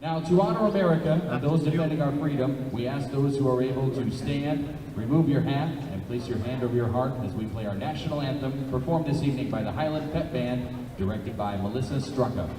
Now, to honor America and those defending our freedom, we ask those who are able to stand, remove your hat, and place your hand over your heart as we play our national anthem, performed this evening by the Highland Pep Band, directed by Melissa Strucka.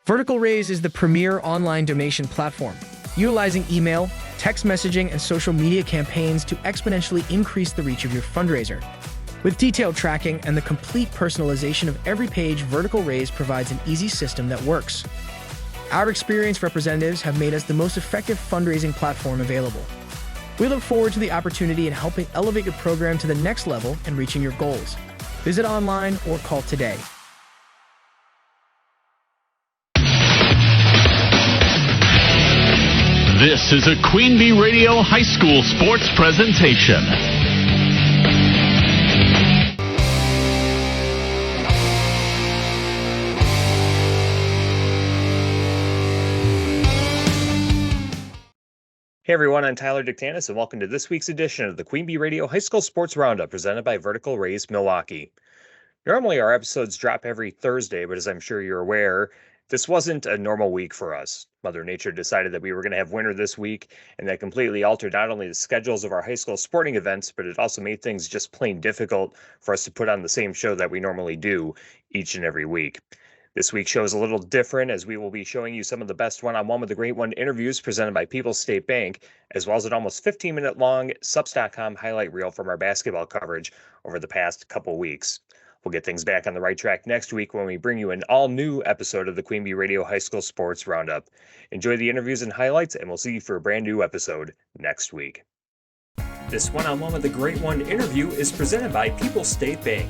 Vertical Raise is the premier online donation platform, utilizing email, text messaging, and social media campaigns to exponentially increase the reach of your fundraiser. With detailed tracking and the complete personalization of every page, Vertical Raise provides an easy system that works. Our experienced representatives have made us the most effective fundraising platform available. We look forward to the opportunity in helping elevate your program to the next level and reaching your goals. Visit online or call today. This is a Queen Bee Radio High School sports presentation. Hey everyone, I'm Tyler Dictanis, and welcome to this week's edition of the Queen Bee Radio High School Sports Roundup presented by Vertical Raise Milwaukee. Normally our episodes drop every Thursday, but as I'm sure you're aware, this wasn't a normal week for us. Mother Nature decided that we were going to have winter this week, and that completely altered not only the schedules of our high school sporting events, but it also made things just plain difficult for us to put on the same show that we normally do each and every week. This week's show is a little different, as we will be showing you some of the best one-on-one with the Great One interviews presented by People's State Bank, as well as an almost 15-minute long Subs.com highlight reel from our basketball coverage over the past couple weeks. We'll get things back on the right track next week when we bring you an all-new episode of the Queen Bee Radio High School Sports Roundup. Enjoy the interviews and highlights, and we'll see you for a brand new episode next week. This one-on-one with the Great One interview is presented by People's State Bank.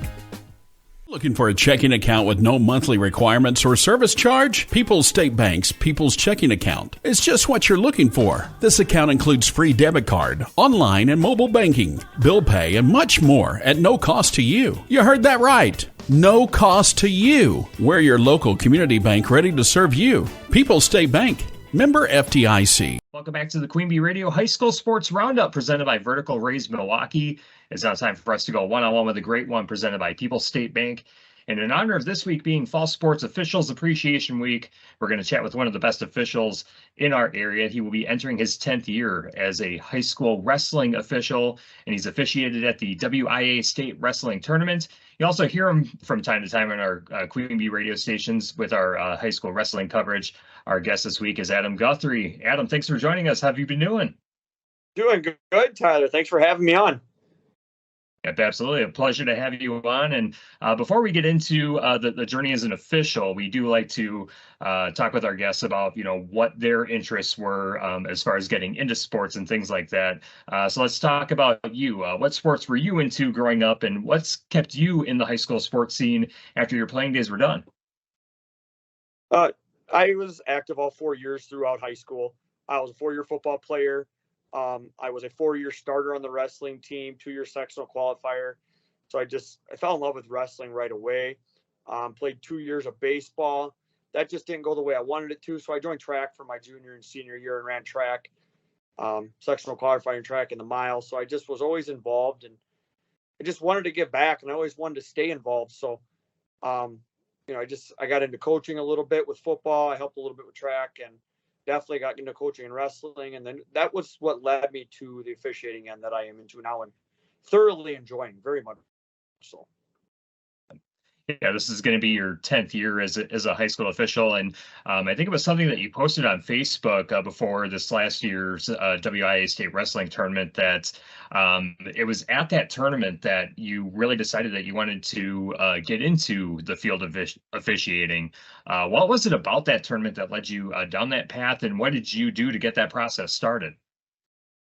Looking for a checking account with no monthly requirements or service charge? People's State Bank's People's Checking Account is just what you're looking for. This account includes free debit card, online and mobile banking, bill pay, and much more at no cost to you. You heard that right. No cost to you. We're your local community bank ready to serve you. People's State Bank. Member FDIC. Welcome back to the Queen Bee Radio High School Sports Roundup presented by Vertical Raise Milwaukee. It's now time for us to go one-on-one with the Great One presented by People's State Bank. And in honor of this week being Fall Sports Officials Appreciation Week, we're going to chat with one of the best officials in our area. He will be entering his 10th year as a high school wrestling official, and he's officiated at the WIA State Wrestling Tournament. You also hear him from time to time on our Queen Bee radio stations with our high school wrestling coverage. Our guest this week is Adam Guthrie. Adam, thanks for joining us. How have you been doing? Doing good, Tyler. Thanks for having me on. Yep, absolutely. A pleasure to have you on. And before we get into the journey as an official, we do like to talk with our guests about, what their interests were as far as getting into sports and things like that. So let's talk about you. What sports were you into growing up, and what's kept you in the high school sports scene after your playing days were done? I was active all 4 years throughout high school. I was a 4-year football player. I was a 4-year starter on the wrestling team, 2-year sectional qualifier. So I fell in love with wrestling right away. Played 2 years of baseball. That just didn't go the way I wanted it to. So I joined track for my junior and senior year and ran track, sectional qualifying track in the mile. So I just was always involved, and I just wanted to give back, and I always wanted to stay involved. So, I got into coaching a little bit with football. I helped a little bit with track, and definitely got into coaching and wrestling. And then that was what led me to the officiating end that I am into now and thoroughly enjoying very much so. Yeah, this is going to be your 10th year as a high school official. And I think it was something that you posted on Facebook before this last year's WIA state wrestling tournament that it was at that tournament that you really decided that you wanted to get into the field of officiating. What was it about that tournament that led you down that path, and what did you do to get that process started?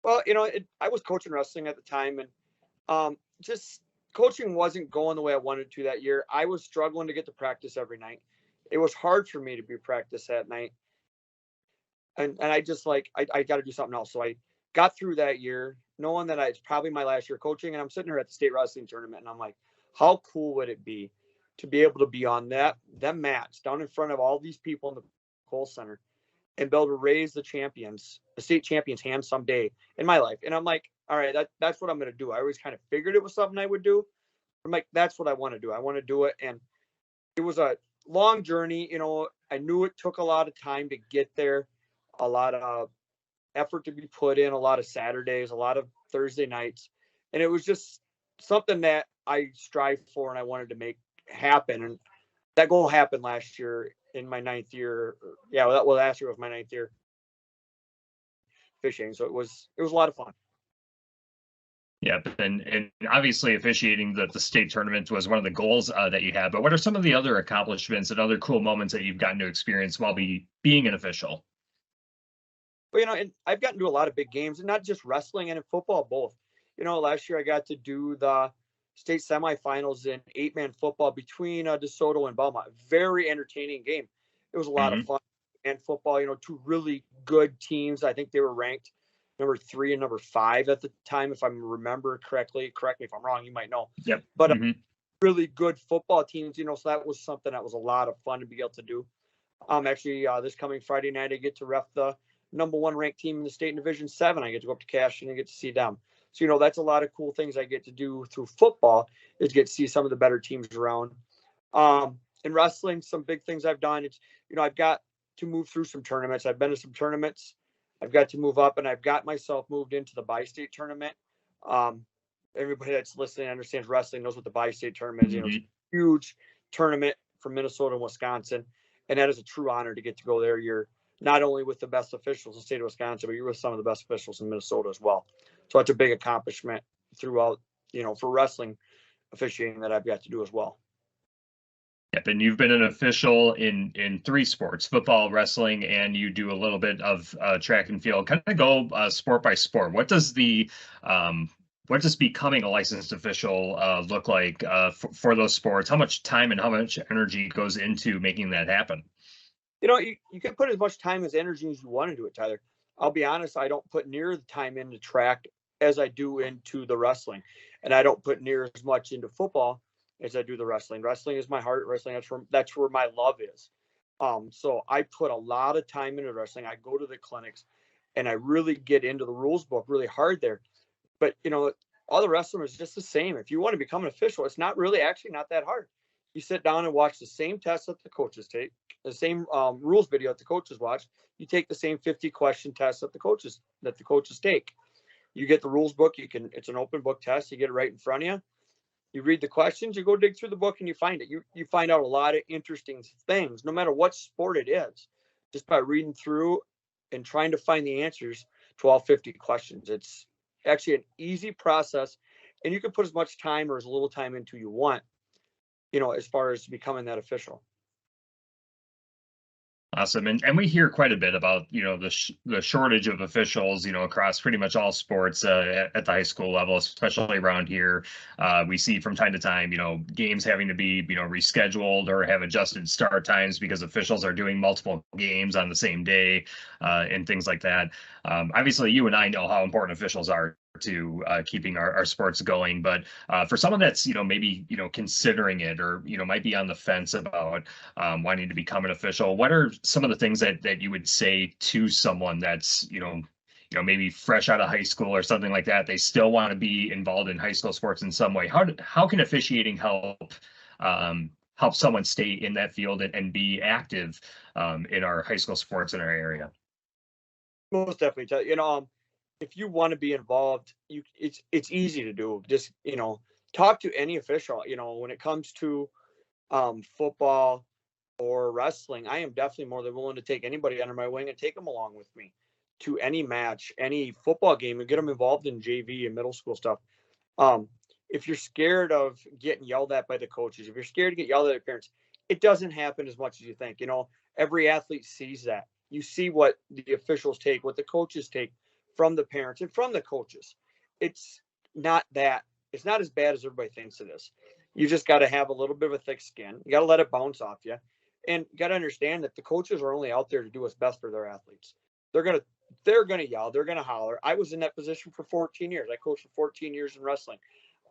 Well, I was coaching wrestling at the time, and just coaching wasn't going the way I wanted to that year. I was struggling to get to practice every night. It was hard for me to be practice that night. And I just I got to do something else. So I got through that year knowing that it's probably my last year coaching. And I'm sitting here at the state wrestling tournament, and I'm like, how cool would it be to be able to be on that mats down in front of all these people in the Kohl Center and be able to raise the state champions hand someday in my life. And I'm like, all right, that's what I'm going to do. I always kind of figured it was something I would do. I'm like, that's what I want to do. I want to do it. And it was a long journey. I knew it took a lot of time to get there, a lot of effort to be put in, a lot of Saturdays, a lot of Thursday nights. And it was just something that I strive for and I wanted to make happen. And that goal happened last year in my 9th year. Yeah, last year was my 9th year fishing. So it was a lot of fun. Yeah, and obviously officiating the state tournament was one of the goals that you had. But what are some of the other accomplishments and other cool moments that you've gotten to experience while being an official? Well, and I've gotten to a lot of big games, and not just wrestling and in football, both. Last year I got to do the state semifinals in 8-man football between DeSoto and Belmont. Very entertaining game. It was a lot of fun. And football, two really good teams. I think they were ranked number 3 and number 5 at the time, if I remember correctly. Correct me if I'm wrong, you might know. Yep. But really good football teams, so that was something that was a lot of fun to be able to do. Actually, this coming Friday night, I get to ref the number 1 ranked team in the state in Division 7. I get to go up to Cashin and get to see them. So, that's a lot of cool things I get to do through football, is get to see some of the better teams around. In wrestling, some big things I've done, it's, I've got to move through some tournaments. I've been to some tournaments. I've got to move up, and I've got myself moved into the bi-state tournament. Everybody that's listening understands wrestling, knows what the bi-state tournament is. It's a huge tournament from Minnesota and Wisconsin, and that is a true honor to get to go there. You're not only with the best officials in the state of Wisconsin, but you're with some of the best officials in Minnesota as well. So it's a big accomplishment throughout, for wrestling officiating that I've got to do as well. Yep, and you've been an official in 3 sports: football, wrestling, and you do a little bit of track and field. Kind of go sport by sport. What does becoming a licensed official look like for those sports? How much time and how much energy goes into making that happen? You can put as much time as energy as you want into it, Tyler. I'll be honest, I don't put near the time into track as I do into the wrestling, and I don't put near as much into football as I do the wrestling. Wrestling is my heart. Wrestling, that's where my love is. So I put a lot of time into wrestling. I go to the clinics, and I really get into the rules book really hard there. But all the wrestling is just the same. If you want to become an official, it's not that hard. You sit down and watch the same tests that the coaches take, the same rules video that the coaches watch. You take the same 50-question tests that the coaches take. You get the rules book. It's an open book test. You get it right in front of you. You read the questions, you go dig through the book, and you find it. You find out a lot of interesting things, no matter what sport it is, just by reading through and trying to find the answers to all 50 questions. It's actually an easy process, and you can put as much time or as little time into you want, as far as becoming that official. Awesome. And we hear quite a bit about, the shortage of officials, across pretty much all sports at the high school level, especially around here. We see from time to time, games having to be, rescheduled or have adjusted start times because officials are doing multiple games on the same day and things like that. Obviously, you and I know how important officials are to keeping our sports going, but for someone that's maybe considering it or might be on the fence about wanting to become an official, what are some of the things that you would say to someone that's maybe fresh out of high school or something like that? They still want to be involved in high school sports in some way. How can officiating help someone stay in that field and be active in our high school sports in our area? Most definitely. If you want to be involved, it's easy to do. Just talk to any official. When it comes to football or wrestling, I am definitely more than willing to take anybody under my wing and take them along with me to any match, any football game, and get them involved in JV and middle school stuff. Um, if you're scared of getting yelled at by the coaches, if you're scared to get yelled at your parents, it doesn't happen as much as you think. Every athlete sees that. You see what the officials take, what the coaches take from the parents and from the coaches. It's not that, it's not as bad as everybody thinks it is. You just got to have a little bit of a thick skin. You got to let it bounce off you. And you got to understand that the coaches are only out there to do what's best for their athletes. They're going to yell, they're going to holler. I was in that position for 14 years. I coached for 14 years in wrestling.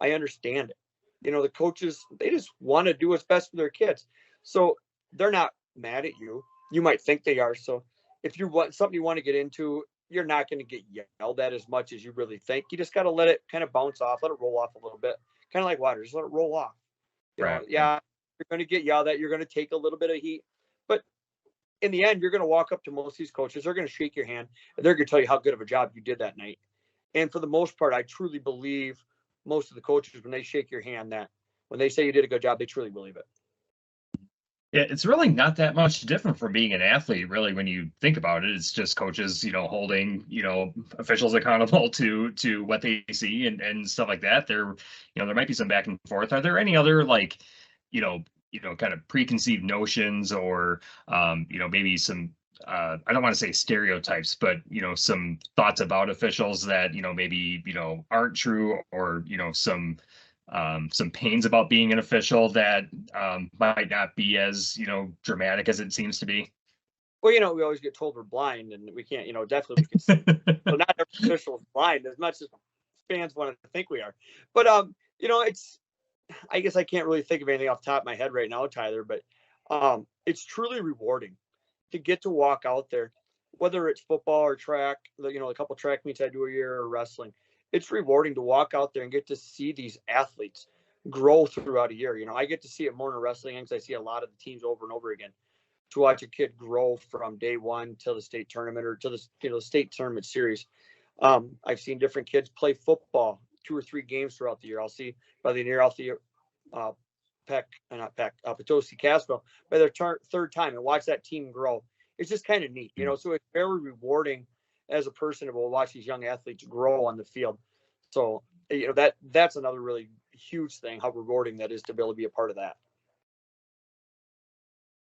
I understand it. The coaches, they just want to do what's best for their kids. So they're not mad at you. You might think they are. So if you want something you want to get into, you're not going to get yelled at as much as you really think. You just got to let it kind of bounce off, let it roll off a little bit, kind of like water. Just let it roll off. Right. Yeah, you're going to get yelled at. You're going to take a little bit of heat, but in the end, you're going to walk up to most of these coaches. They're going to shake your hand. And they're going to tell you how good of a job you did that night. And for the most part, I truly believe most of the coaches, when they shake your hand, that when they say you did a good job, they truly believe it. Yeah, it's really not that much different from being an athlete, really, when you think about it. It's just coaches, holding, officials accountable to what they see and stuff like that. There might be some back and forth. Are there any other kind of preconceived notions or maybe some I don't want to say stereotypes, but some thoughts about officials that maybe aren't true, or some pains about being an official that might not be as dramatic as it seems to be? Well, we always get told we're blind, and we can't, definitely we can see. So not every official is blind as much as fans want to think we are. But I guess I can't really think of anything off the top of my head right now, Tyler, but it's truly rewarding to get to walk out there, whether it's football or track, a couple track meets I do a year, or wrestling. It's rewarding to walk out there and get to see these athletes grow throughout a year. I get to see it more in wrestling because I see a lot of the teams over and over again. To watch a kid grow from day one till the state tournament or to the state tournament series. I've seen different kids play football 2 or 3 games throughout the year. I'll see by the year off the Potosi Casville by their third time and watch that team grow. It's just kind of neat, so it's very rewarding as a person to watch these young athletes grow on the field. So, that's another really huge thing, how rewarding that is to be able to be a part of that.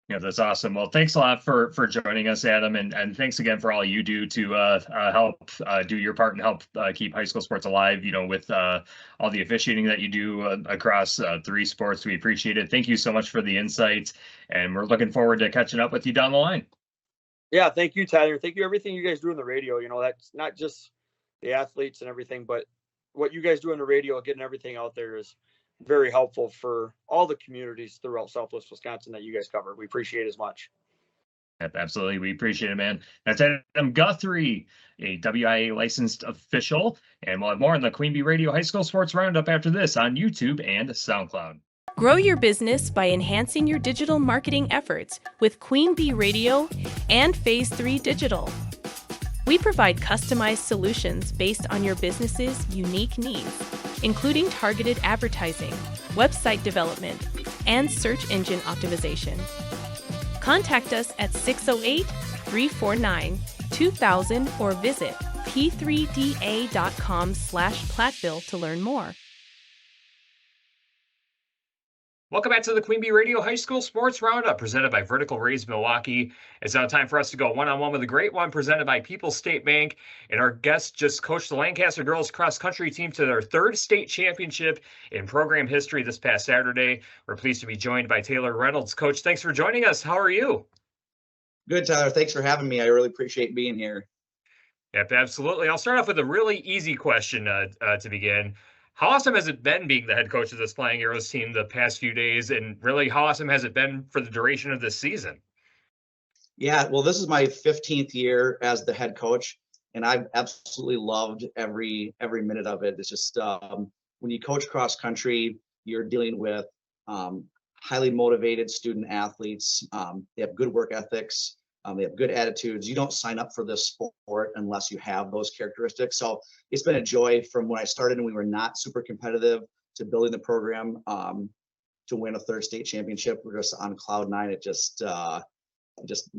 Yeah, that's awesome. Well, thanks a lot for joining us, Adam, and thanks again for all you do to help do your part and help keep high school sports alive. With all the officiating that you do across 3 sports, we appreciate it. Thank you so much for the insights, and we're looking forward to catching up with you down the line. Yeah, thank you, Tyler. Thank you everything you guys do on the radio. That's not just the athletes and everything, but what you guys do on the radio, getting everything out there is very helpful for all the communities throughout Southwest Wisconsin that you guys cover. We appreciate it as much. Absolutely. We appreciate it, man. That's Adam Guthrie, a WIA licensed official. And we'll have more on the Queen Bee Radio High School Sports Roundup after this on YouTube and SoundCloud. Grow your business by enhancing your digital marketing efforts with Queen Bee Radio and Phase 3 Digital. We provide customized solutions based on your business's unique needs, including targeted advertising, website development, and search engine optimization. Contact us at 608-349-2000 or visit p3da.com/platbill to learn more. Welcome back to the Queen Bee Radio High School Sports Roundup, presented by Vertical Rays Milwaukee. It's now time for us to go one-on-one with a great one, presented by People's State Bank. And our guest just coached the Lancaster girls cross-country team to their 3rd state championship in program history this past Saturday. We're pleased to be joined by Taylor Reynolds. Coach, thanks for joining us. How are you? Good, Tyler. Thanks for having me. I really appreciate being here. Yep, absolutely. I'll start off with a really easy question to begin. How awesome has it been being the head coach of this Flying Arrows team the past few days? And really, how awesome has it been for the duration of this season? Yeah, well, this is my 15th year as the head coach, and I've absolutely loved every minute of it. It's just when you coach cross country, you're dealing with highly motivated student athletes. They have good work ethics. They have good attitudes. You don't sign up for this sport unless you have those characteristics. So it's been a joy from when I started and we were not super competitive to building the program win a third state championship. We're just on cloud nine. It just the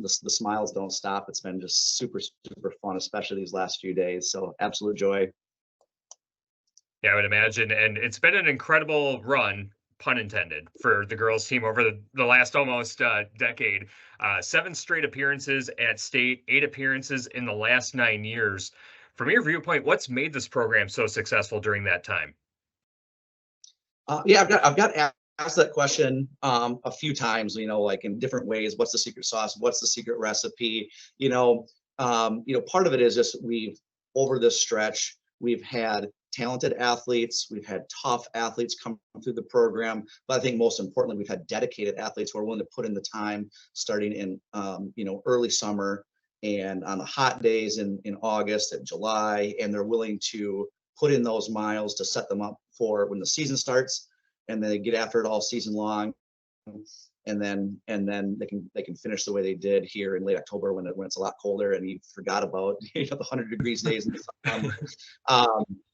smiles don't stop. It's been just super fun, especially these last few days. So absolute joy. Yeah, I would imagine. And it's been an incredible run, pun intended, for the girls team over the last almost decade. 7 straight appearances at state, 8 appearances in the last 9 years. From your viewpoint, what's made this program so successful during that time? Yeah, I've got asked that question a few times, like in different ways. What's the secret sauce? What's the secret recipe? Part of it is just over this stretch, we've had talented athletes, we've had tough athletes come through the program, but I think most importantly, we've had dedicated athletes who are willing to put in the time, starting in early summer and on the hot days in August and July, and they're willing to put in those miles to set them up for when the season starts, and then they get after it all season long, and then they can finish the way they did here in late October when it's a lot colder and you forgot about the 100 degrees days in the summer.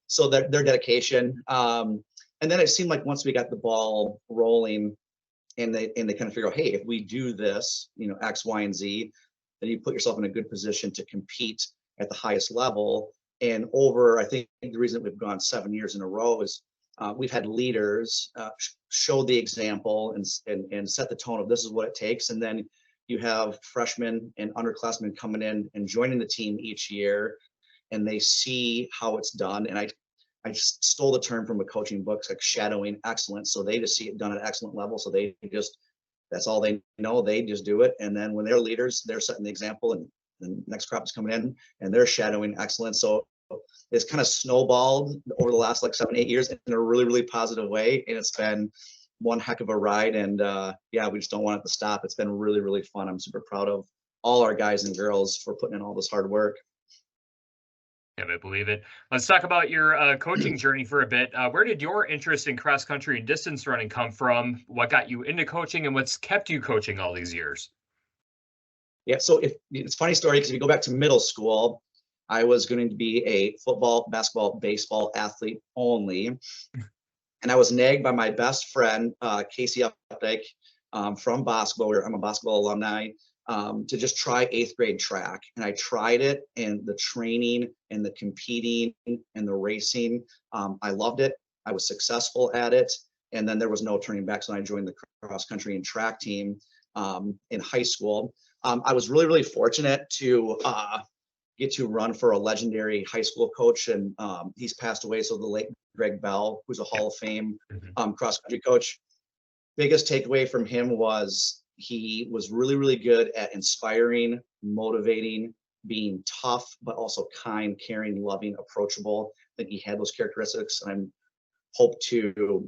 So their dedication, and then it seemed like once we got the ball rolling, and they kind of figure out, hey, if we do this, X, Y, and Z, then you put yourself in a good position to compete at the highest level. And I think the reason we've gone 7 years in a row is we've had leaders show the example and set the tone of this is what it takes. And then you have freshmen and underclassmen coming in and joining the team each year, and they see how it's done. And I just stole the term from a coaching book, like shadowing excellence. So they just see it done at an excellent level. So that's all they know. They just do it. And then when they're leaders, they're setting the example, and the next crop is coming in and they're shadowing excellence. So it's kind of snowballed over the last 7-8 years in a really, really positive way. And it's been one heck of a ride. And we just don't want it to stop. It's been really, really fun. I'm super proud of all our guys and girls for putting in all this hard work. Yeah, I believe it. Let's talk about your coaching journey for a bit. Where did your interest in cross country and distance running come from? What got you into coaching, and what's kept you coaching all these years? Yeah, so it's a funny story, because if you go back to middle school, I was going to be a football, basketball, baseball athlete only. And I was nagged by my best friend, Casey Updike, from basketball. I'm a basketball alumni. To just try 8th grade track. And I tried it, and the training and the competing and the racing, I loved it. I was successful at it. And then there was no turning back. So I joined the cross country and track team in high school. I was really, really fortunate to get to run for a legendary high school coach, and he's passed away. So the late Greg Bell, who's a Hall of Fame cross country coach. Biggest takeaway from him was he was really, really good at inspiring, motivating, being tough, but also kind, caring, loving, approachable. I think he had those characteristics, and I hope to,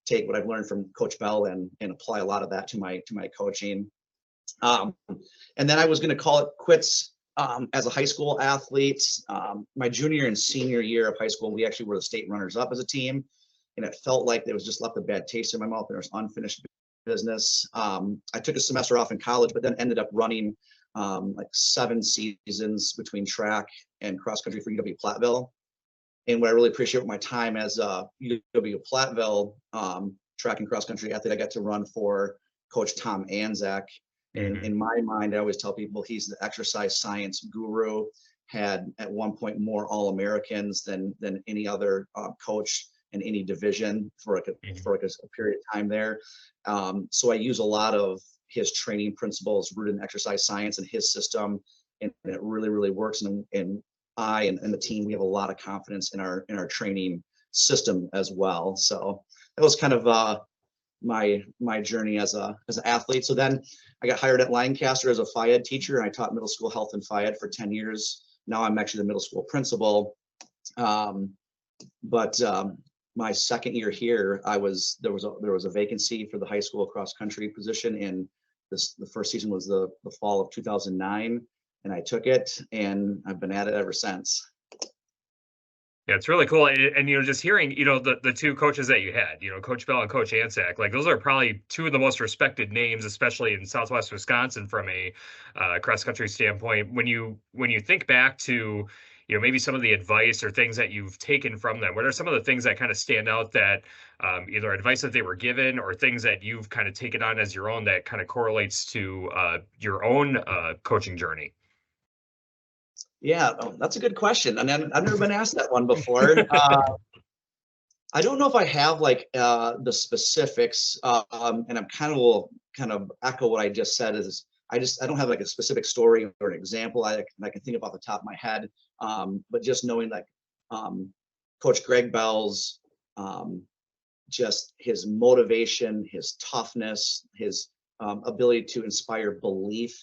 take what I've learned from Coach Bell and apply a lot of that to my coaching. And then I was going to call it quits as a high school athlete. My junior and senior year of high school, we actually were the state runners up as a team, and it felt like there was just left a bad taste in my mouth. There was unfinished business. I took a semester off in college, but then ended up running 7 seasons between track and cross country for UW Platteville. And what I really appreciate with my time as a UW Platteville track and cross country athlete, I got to run for Coach Tom Anzac. And in my mind, I always tell people he's the exercise science guru. Had at one point more All-Americans than any other coach in any division for a period of time there. So I use a lot of his training principles rooted in exercise science and his system, and it really, really works. And I and the team, we have a lot of confidence in our training system as well. So that was kind of my journey as an athlete. So then I got hired at Lancaster as a Phy Ed teacher, and I taught middle school health and Phy Ed for 10 years. Now I'm actually the middle school principal. But my second year here, there was a vacancy for the high school cross country position, and the first season was the fall of 2009, and I took it, and I've been at it ever since. Yeah, it's really cool. And just hearing, the two coaches that you had, Coach Bell and Coach Anzac, those are probably two of the most respected names, especially in Southwest Wisconsin from a cross country standpoint. When you think back to, maybe some of the advice or things that you've taken from them. What are some of the things that kind of stand out that either advice that they were given or things that you've kind of taken on as your own that kind of correlates to your own coaching journey? Yeah, that's a good question. And I've never been asked that one before. I don't know if I have like the specifics, and I'm will kind of echo what I just said. Is I don't have like a specific story or an example I can think of off the top of my head. But just knowing that Coach Greg Bell's just his motivation, his toughness, his ability to inspire belief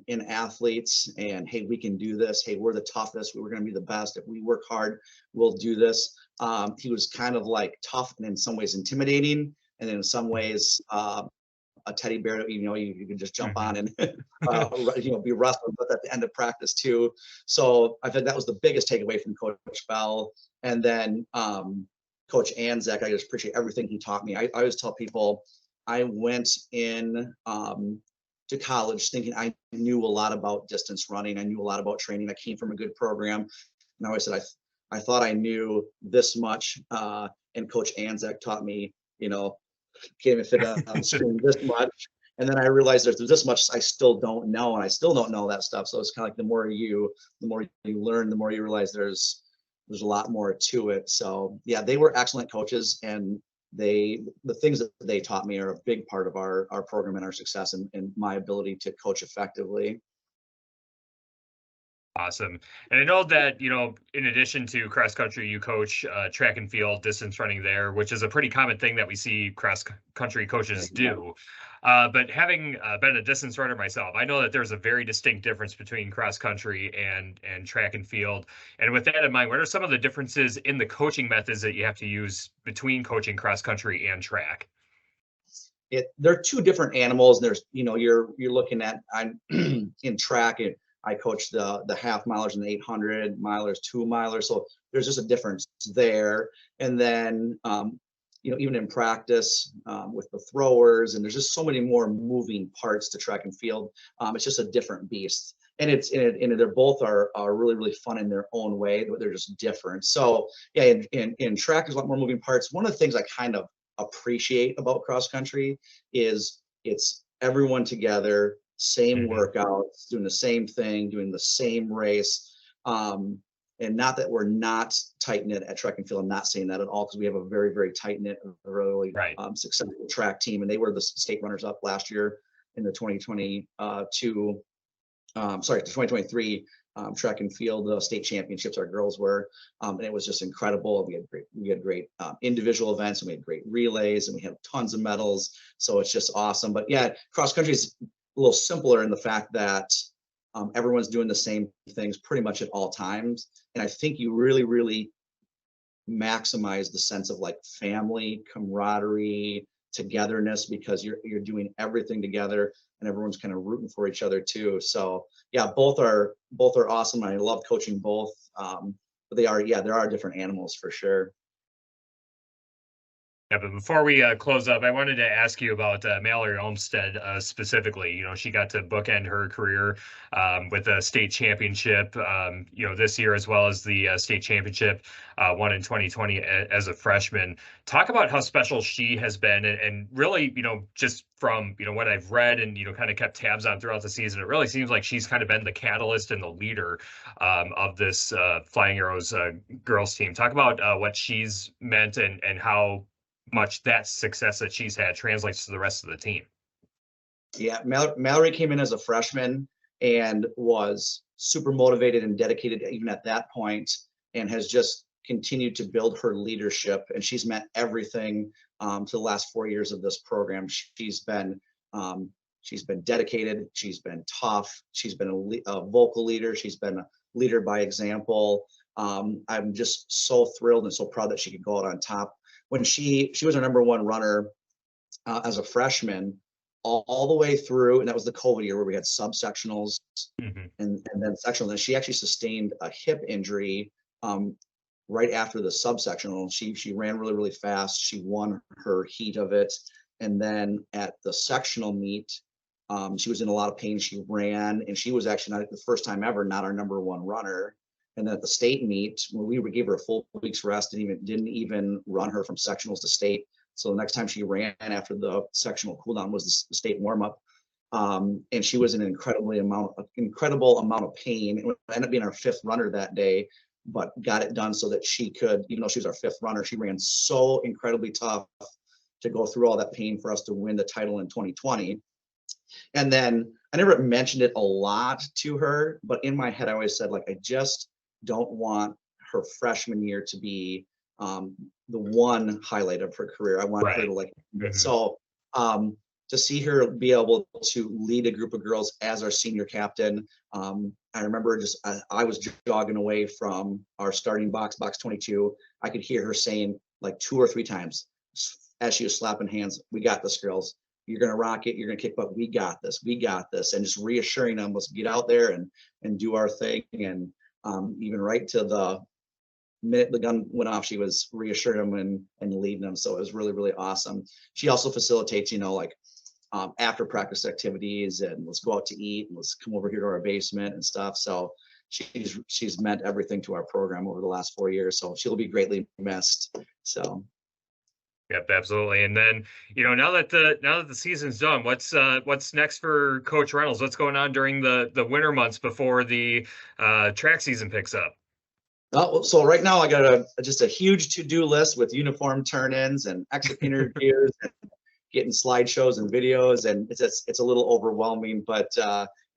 in athletes, and hey, we can do this. Hey, we're the toughest. We're going to be the best. If we work hard, we'll do this. He was kind of like tough and in some ways intimidating, and in some ways a teddy bear. You can just jump on and be wrestling with at the end of practice too. So I think that was the biggest takeaway from Coach Bell. And then Coach Anzac, I just appreciate everything he taught me. I always tell people I went in to college thinking I knew a lot about distance running. I knew a lot about training. I came from a good program. And I always said, I thought I knew this much. And Coach Anzac taught me, can't even fit on screen this much. And then I realized there's this much I still don't know. And I still don't know that stuff. So it's kind of like the more you learn, the more you realize there's a lot more to it. So yeah, they were excellent coaches, and the things that they taught me are a big part of our program and our success and my ability to coach effectively. Awesome. And I know that, in addition to cross country, you coach track and field, distance running there, which is a pretty common thing that we see cross country coaches do. But having been a distance runner myself, I know that there's a very distinct difference between cross country and track and field. And with that in mind, what are some of the differences in the coaching methods that you have to use between coaching cross country and track? They're two different animals. There's, you're looking at, I'm in track, I coach the half milers and the 800 milers, 2 milers. So there's just a difference there. And then, even in practice with the throwers, and there's just so many more moving parts to track and field. It's just a different beast. And they're both are really, really fun in their own way, but they're just different. So yeah, in track, there's a lot more moving parts. One of the things I kind of appreciate about cross country is it's everyone together, same workouts, doing the same thing, doing the same race. And not that we're not tight knit at track and field. I'm not saying that at all, because we have a very, very tight knit, really successful track team. And they were the state runners up last year in the 2023 track and field state championships. Our girls were, and it was just incredible. We had great individual events, and we had great relays, and we had tons of medals. So it's just awesome. But yeah, cross country is a little simpler in the fact that everyone's doing the same things pretty much at all times. And I think you really, really maximize the sense of like family, camaraderie, togetherness, because you're doing everything together and everyone's kind of rooting for each other too. So yeah, both are awesome. I love coaching both. But there are different animals for sure. Yeah, but before we close up, I wanted to ask you about Mallory Olmstead specifically. She got to bookend her career with a state championship, this year, as well as the state championship won in 2020 as a freshman. Talk about how special she has been, and really, just from what I've read and kind of kept tabs on throughout the season, it really seems like she's kind of been the catalyst and the leader of this Flying Arrows girls team. Talk about what she's meant and how much that success that she's had translates to the rest of the team. Yeah, Mallory came in as a freshman and was super motivated and dedicated even at that point, and has just continued to build her leadership. And she's meant everything to the last 4 years of this program. She's been dedicated. She's been tough. She's been a vocal leader. She's been a leader by example. I'm just so thrilled and so proud that she could go out on top. When she was our number one runner as a freshman all the way through, and that was the COVID year where we had subsectionals and then sectionals. And she actually sustained a hip injury right after the subsectional. She ran really, really fast. She won her heat of it. And then at the sectional meet, she was in a lot of pain. She ran, and she was actually not the first time ever, not our number one runner. And then at the state meet, we gave her a full week's rest and didn't even run her from sectionals to state. So the next time she ran after the sectional cooldown was the state warm-up. And she was in an incredible amount of pain. It ended up being our 5th runner that day, but got it done so that she could, even though she was our 5th runner, she ran so incredibly tough to go through all that pain for us to win the title in 2020. And then I never mentioned it a lot to her, but in my head, I always said, like, I just don't want her freshman year to be the one highlight of her career. I want her to like, so to see her be able to lead a group of girls as our senior captain. I remember I was jogging away from our starting box 22. I could hear her saying like 2 or 3 times as she was slapping hands, "We got this, girls. You're going to rock it. You're going to kick butt. We got this. We got this." And just reassuring them, let's get out there and do our thing. And even right to the minute the gun went off, she was reassuring them and leading them. So it was really, really awesome. She also facilitates, like after practice activities, and let's go out to eat, and let's come over here to our basement and stuff. So she's meant everything to our program over the last 4 years. So she'll be greatly missed. So. Yep, absolutely. And then, now that the season's done, what's next for Coach Reynolds? What's going on during the winter months before the track season picks up? So right now I got just a huge to-do list with uniform turn-ins and exit interviews and getting slideshows and videos, and it's a little overwhelming, but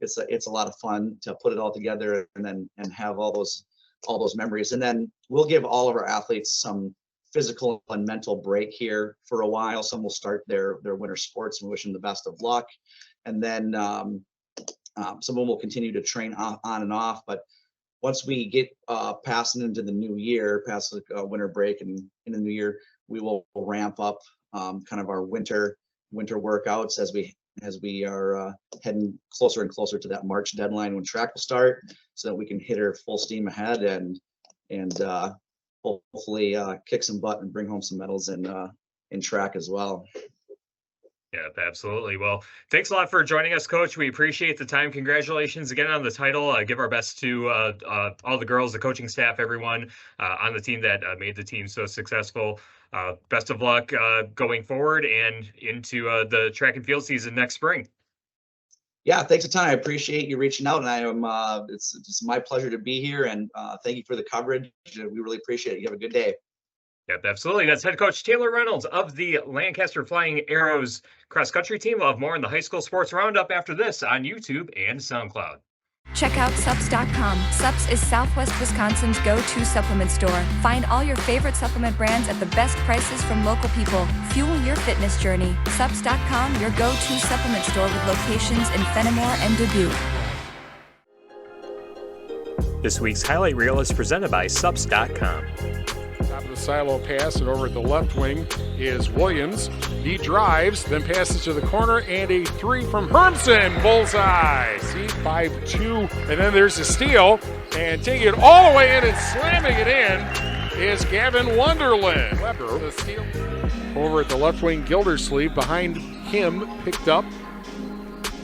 it's a lot of fun to put it all together and have all those memories. And then we'll give all of our athletes some physical and mental break here for a while. Some will start their winter sports, and we wish them the best of luck. And then some of them will continue to train on and off. But once we get passing into the new year, past the winter break and in the new year, we will ramp up kind of our winter workouts as we are heading closer and closer to that March deadline when track will start, so that we can hit her full steam ahead and hopefully kick some butt and bring home some medals in track as well. Yeah, absolutely. Well, thanks a lot for joining us, Coach. We appreciate the time. Congratulations again on the title. Give our best to all the girls, the coaching staff, everyone on the team that made the team so successful. Best of luck going forward and into the track and field season next spring. Yeah, thanks a ton. I appreciate you reaching out, and I am. It's just my pleasure to be here, and thank you for the coverage. We really appreciate it. You have a good day. Yep, absolutely. That's head coach Taylor Reynolds of the Lancaster Flying Arrows cross country team. We'll have more in the high school sports roundup after this on YouTube and SoundCloud. Check out Supps.com. Supps is Southwest Wisconsin's go-to supplement store. Find all your favorite supplement brands at the best prices from local people. Fuel your fitness journey. Supps.com, your go-to supplement store with locations in Fenimore and Dubuque. This week's highlight reel is presented by Supps.com. Top of the silo pass, and over at the left wing is Williams. He drives, then passes to the corner, and a 3 from Burreson. Bullseye. See, 5-2. And then there's a steal, and taking it all the way in and slamming it in is Gavin Wonderland. Weber, the steal. Over at the left wing, Gildersleeve. Behind him, picked up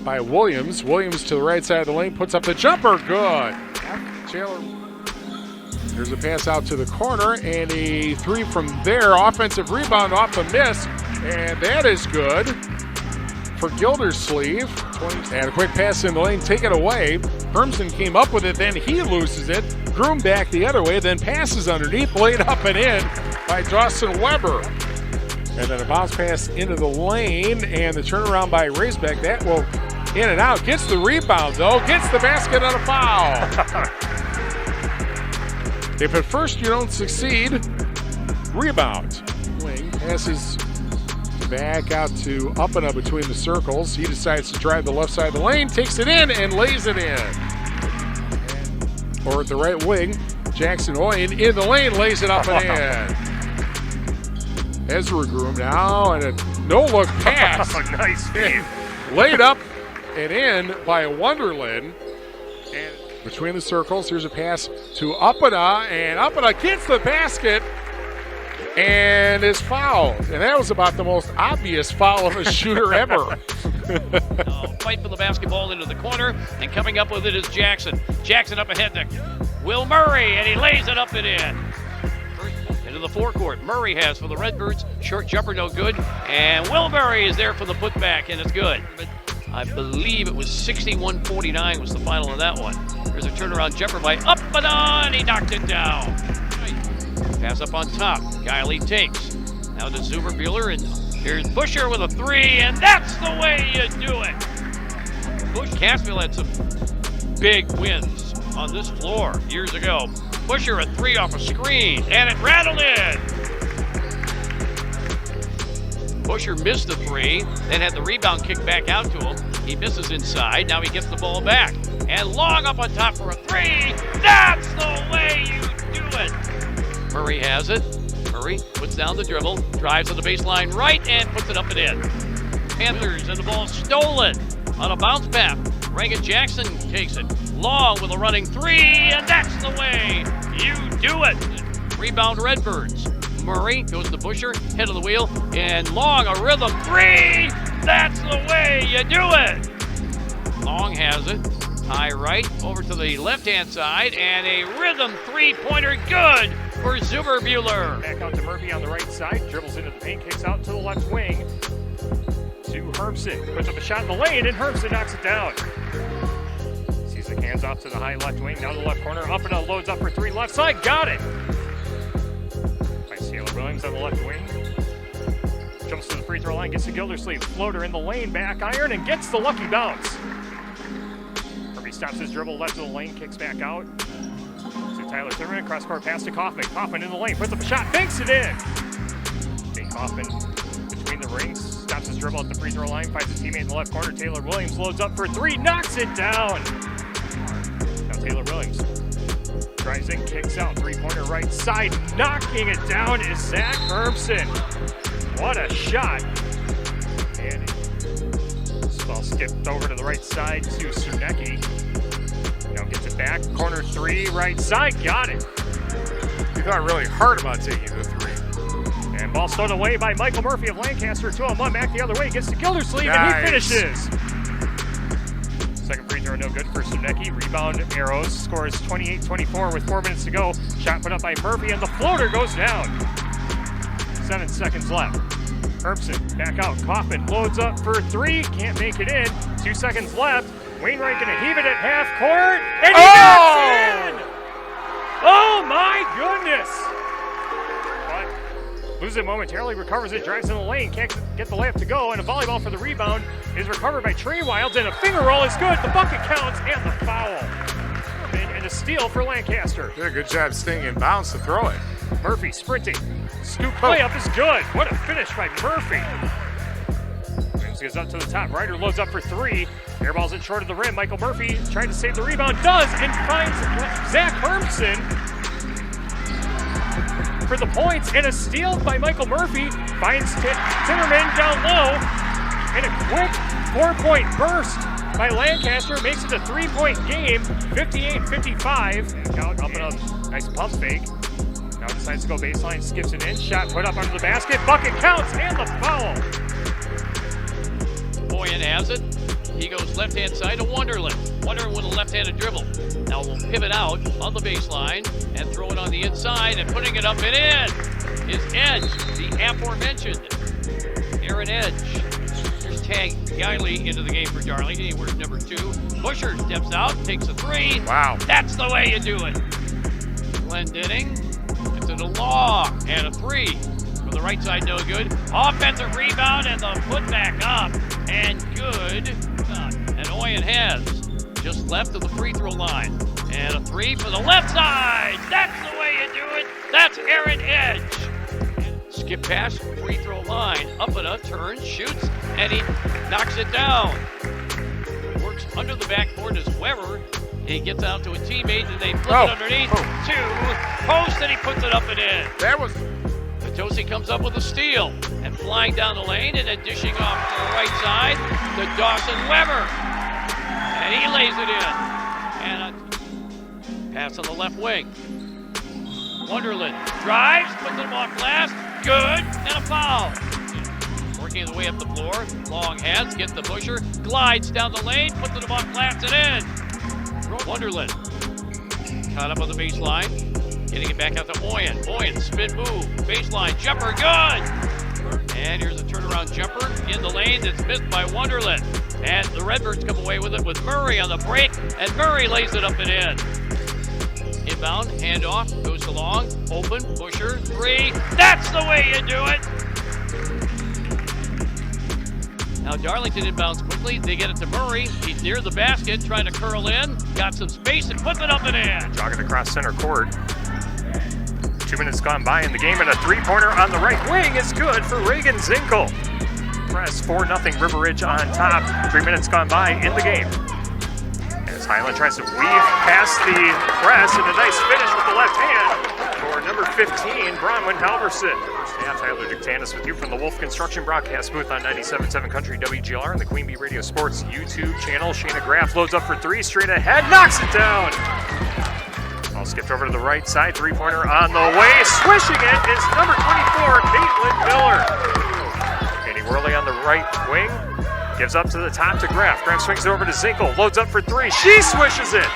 by Williams. Williams to the right side of the lane, puts up the jumper. Good. Taylor. There's a pass out to the corner, and a 3 from there. Offensive rebound off the miss, and that is good for Gildersleeve. And a quick pass in the lane, take it away. Burreson came up with it, then he loses it. Groom back the other way, then passes underneath, laid up and in by Dawson Weber. And then a bounce pass into the lane, and the turnaround by Raceback. That will in and out. Gets the rebound, though. Gets the basket on a foul. If at first you don't succeed, rebound. Wing passes back out to Uppana between the circles. He decides to drive the left side of the lane, takes it in, and lays it in. Or at the right wing, Jackson Oyen in the lane, lays it up and in. Ezra Groom now, and a no-look pass. Nice feed. Laid up and in by Wonderland. And between the circles, here's a pass to Uppana, and Uppana gets the basket and is fouled. And that was about the most obvious foul of a shooter ever. Fight for the basketball into the corner, and coming up with it is Jackson. Jackson up ahead to Will Murray, and he lays it up and in. Into the forecourt. Murray has for the Redbirds. Short jumper, no good. And Will Murray is there for the putback, and it's good. But I believe it was 61-49 was the final of that one. There's a turnaround jumper by Uppadon. He knocked it down. Pass up on top. Kaleen takes. Now to Zuberbuehler, and here's Busher with a three, and that's the way you do it. Cassville had some big wins on this floor years ago. Busher a three off a screen, and it rattled in. Busher missed the three, then had the rebound kicked back out to him. He misses inside, now he gets the ball back. And Long up on top for a three. That's the way you do it. Murray has it. Murray puts down the dribble, drives to the baseline right, and puts it up and in. Panthers, and the ball stolen on a bounce pass. Reagan Jackson takes it. Long with a running three, and that's the way you do it. Rebound Redbirds. Murray goes to Busher, head of the wheel, and Long a rhythm three. That's the way you do it. Long has it. High right, over to the left-hand side, and a rhythm three-pointer good for Zuberbuehler. Back out to Murphy on the right side, dribbles into the paint, kicks out to the left wing. To Hermson, puts up a shot in the lane, and Hermson knocks it down. Sees the hands off to the high left wing, down to the left corner, up and out, loads up for three, left side, got it! By Taylor Williams on the left wing. Jumps to the free throw line, gets the Gildersleeve, floater in the lane, back iron, and gets the lucky bounce. Murphy stops his dribble, left to the lane, kicks back out. To Tyler Zimmerman, cross court pass to Kaufman. Kaufman in the lane, puts up a shot, banks it in! Jake Kaufman between the rings, stops his dribble at the free throw line, finds his teammate in the left corner. Taylor Williams loads up for three, knocks it down. Now Taylor Williams drives in, kicks out, three-pointer right side, knocking it down is Zach Hermson. What a shot. And this ball skipped over to the right side to Sunecki. Now gets it back, corner three, right side, got it. He thought really hard about taking the three. And ball stolen away by Michael Murphy of Lancaster. 2-on-1 back the other way. Gets to Gildersleeve, and he finishes. Second free throw no good for Sunecki. Rebound Arrows. Scores 28-24 with 4 minutes to go. Shot put up by Murphy, and the floater goes down. 7 seconds left. Hermson back out. Kaufman loads up for three. Can't make it in. 2 seconds left. Wainwright going to heave it at half court. And he gets in! Oh, my goodness! Loses it momentarily, recovers it, drives in the lane, can't get the layup to go, and a volleyball for the rebound is recovered by Trey Wilds, and a finger roll is good. The bucket counts, and the foul. And a steal for Lancaster. Did a good job staying in bounds to throw it. Murphy sprinting. Scoop layup is good. What a finish by Murphy. Williams gets up to the top. Ryder loads up for three. Airball's in short of the rim. Michael Murphy trying to save the rebound. Does, and finds Zach Hermson for the points, and a steal by Michael Murphy. Finds Timmerman down low, and a quick 4-point burst by Lancaster makes it a 3-point game, 58-55. Out up and up, nice pump fake. Now decides to go baseline, skips it in, shot put up under the basket, bucket counts, and the foul. Boyan has it. He goes left-hand side to Wonderland. Wonderland with a left-handed dribble. Now we'll pivot out on the baseline and throw it on the inside, and putting it up and in is Edge, the aforementioned Aaron Edge. There's Tag Guiley into the game for Darling. He wears number 2. Busher steps out, takes a three. Wow. That's the way you do it. Glendenning gets it a Long, and a three. From the right side, no good. Offensive rebound, and the putback up, and good. And Oyen has just left of the free throw line. And a three for the left side. That's the way you do it. That's Aaron Edge. Skip pass, free throw line. Up and up, turns, shoots, and he knocks it down. Works under the backboard as Weber. He gets out to a teammate, and they flip it underneath to post, and he puts it up and in. That was... Tosi comes up with a steal and flying down the lane, and then dishing off to the right side to Dawson Weber. And he lays it in. And a pass on the left wing. Wonderland drives, puts it off glass. Good, and a foul. Working his way up the floor. Long has, gets the Busher, glides down the lane, puts it off glass and in. Wonderland Caught up on the baseline. Getting it back out to Oyen. Oyen, spin move. Baseline, jumper, good! And here's a turnaround jumper in the lane that's missed by Wonderland. And the Redbirds come away with it with Murray on the break. And Murray lays it up and in. Inbound, handoff, goes along. Open, pusher, three. That's the way you do it! Now Darlington inbounds quickly. They get it to Murray. He's near the basket, trying to curl in. Got some space and puts it up and in. Jogging across center court. 2 minutes gone by in the game, and a three-pointer on the right wing is good for Reagan Zinkel. Press 4-0 River Ridge on top. 3 minutes gone by in the game. As Highland tries to weave past the press, and a nice finish with the left hand for number 15, Bronwyn Halverson. Staff Tyler Dictanis with you from the Wolf Construction broadcast booth on 97.7 Country WGLR and the Queen Bee Radio Sports YouTube channel. Shayna Graff loads up for three, straight ahead, knocks it down. Ball skipped over to the right side, three-pointer on the way. Swishing it is number 24, Caitlin Miller. Katie Worley on the right wing. Gives up to the top to Graff. Graff swings it over to Zinkel. Loads up for three. She swishes it.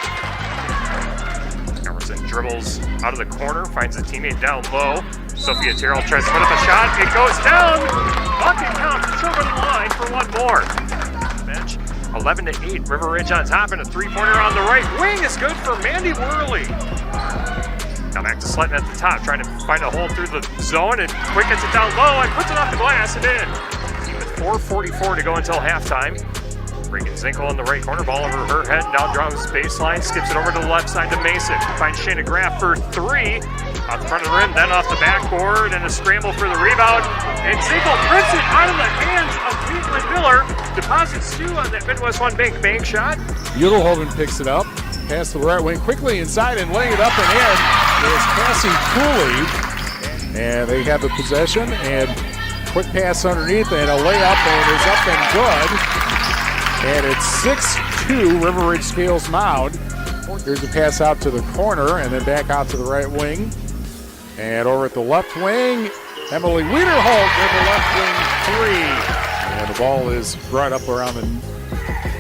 Emerson dribbles out of the corner. Finds a teammate down low. Sophia Terrell tries to put up a shot. It goes down. Bucket count. Over the line for one more. Bench 11-8. River Ridge on top, and a three-pointer on the right wing is good for Mandy Worley. Now back to Sletton at the top, trying to find a hole through the zone, and Quick gets it down low and puts it off the glass and in. 4:44 to go until halftime. Reagan Zinkel in the right corner, ball over her head, now draws baseline, skips it over to the left side to Mason. Finds Shayna Graff for three, off the front of the rim, then off the backboard, and a scramble for the rebound. And Zinkel rips it out of the hands of Caitlin Miller, deposits two on that Midwest One bank shot. Udelhoven picks it up, pass to the right wing, quickly inside and laying it up and in is Cassie Cooley. And they have the possession, and quick pass underneath and a layup, and is up and good. And it's 6-2 River Ridge Scales Mound. Here's a pass out to the corner and then back out to the right wing. And over at the left wing, Emily Wiederholt with the left wing three. And the ball is brought up around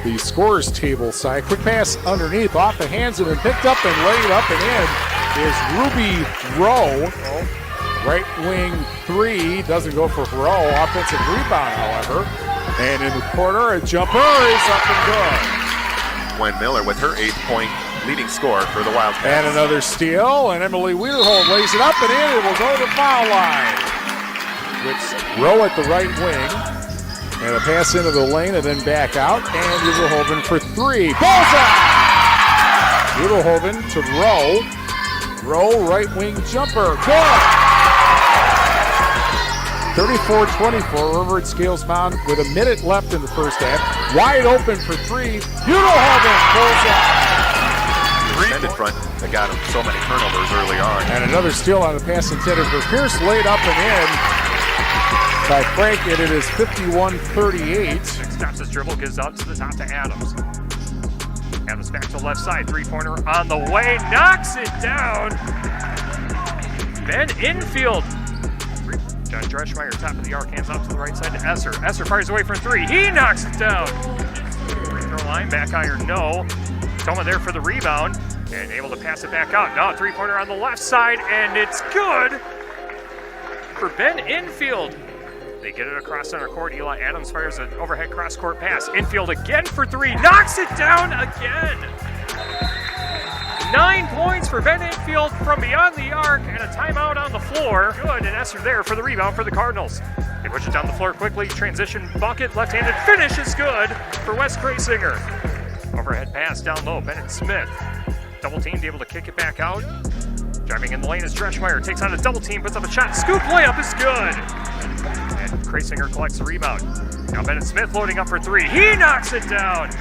the scorer's table side. Quick pass underneath, off the hands, and then picked up and laid up and in is Ruby Rowe. Right wing three, doesn't go for Rowe. Offensive rebound, however. And in the corner, a jumper is up and good. Gwen Miller with her 8-point leading score for the Wildcats. And another steal, and Emily Wiederholt lays it up and in. It will go to the foul line. With Rowe at the right wing. And a pass into the lane and then back out. And Wiederhoven for three. Bullseye! Wiederhoven to Rowe. Rowe, right wing jumper. Good! 34-24, River Ridge Scales Mound with a minute left in the first half. Wide open for three. Udelhoven pulls up. The extended front that got him so many turnovers early on. And another steal on the pass intended for Pierce, laid up and in by Frank, and it is 51-38. Stops his dribble, gives out to the top to Adams. Adams back to the left side, three-pointer on the way, knocks it down. Ben infield. John Dreschmeyer, top of the arc, hands off to the right side to Esser. Esser fires away from three. He knocks it down. Free throw line, back iron, no. Toma there for the rebound and able to pass it back out. Now a three-pointer on the left side, and it's good for Ben Infield. They get it across center court. Eli Adams fires an overhead cross-court pass. Infield again for three. Knocks it down again. 9 points for Ben Infield from beyond the arc, and a timeout on the floor. Good, and Esser there for the rebound for the Cardinals. They push it down the floor quickly. Transition bucket, left-handed finish is good for Wes Krasinger. Overhead pass down low. Bennett Smith. Double teamed, able to kick it back out. Driving in the lane is Dreschmeyer. Takes on a double team, puts up a shot. Scoop layup is good. And Krasinger collects the rebound. Now Bennett Smith loading up for three. He knocks it down.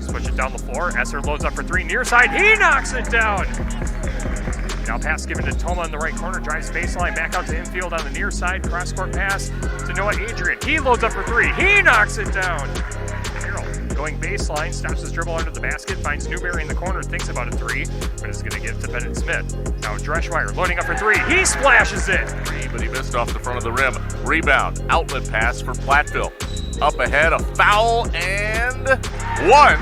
Switch it down the floor. Esser loads up for three. Near side. He knocks it down. Now pass given to Toma in the right corner. Drives baseline back out to infield on the near side. Cross-court pass to Noah Adrian. He loads up for three. He knocks it down. Carroll going baseline. Stops his dribble under the basket. Finds Newberry in the corner. Thinks about a three. But is going to give it to Bennett Smith. Now Dreschmeyer loading up for three. He splashes it. But he missed off the front of the rim. Rebound. Outlet pass for Platteville. Up ahead. A foul and one.